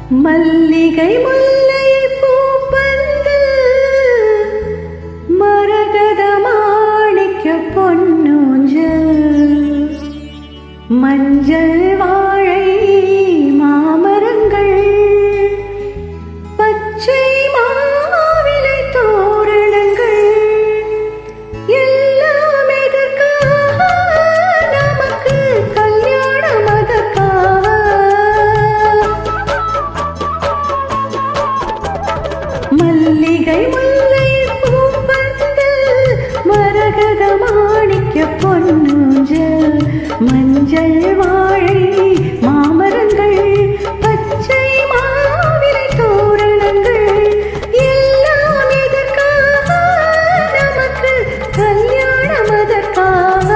மல்லிகை முல்லை பூப்பந்து மரகத மாணிக்க பொன்னூஞ்சல் மஞ்சள் வாழை மாமரங்கள் பச்சை மாவிலை தோரணங்கள் எல்லாம் எதற்காக நமக்கு கல்யாணம் அதற்காக மல்லிகை முல்லை பூப்பந்து மரகத மாணிக்க பொன்னூஞ்சல் மஞ்சள் வாழை மாமரங்கள் பச்சை மாவிலை தோரணங்கள் எல்லாம் எதற்காக நமக்கு கல்யாணம் அதற்காக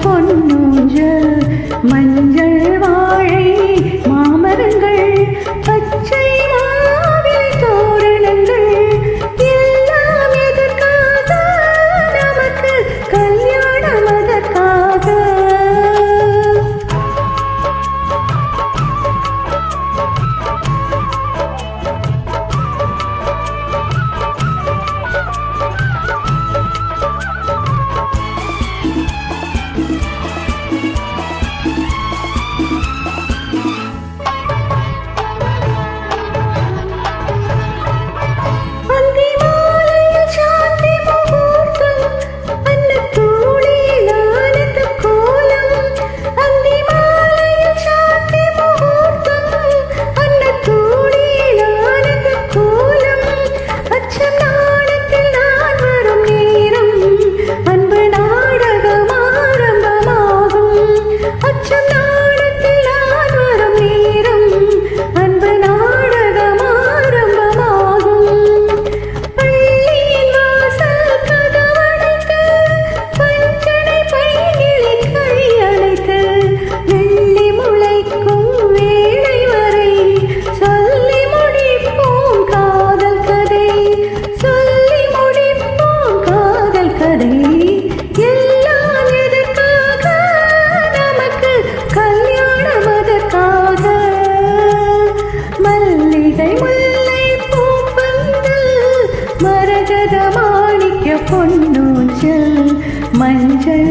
பொன்னூஞ்சல் மஞ்சள் வாழை மாமரங்கள் பச்சை மாவிலை தோரணங்கள் எல்லாம் எதற்காக நமக்கு கல்யாணம் அதற்காக மரகத மாணிக்க பொன்னூஞ்சல் மஞ்சள்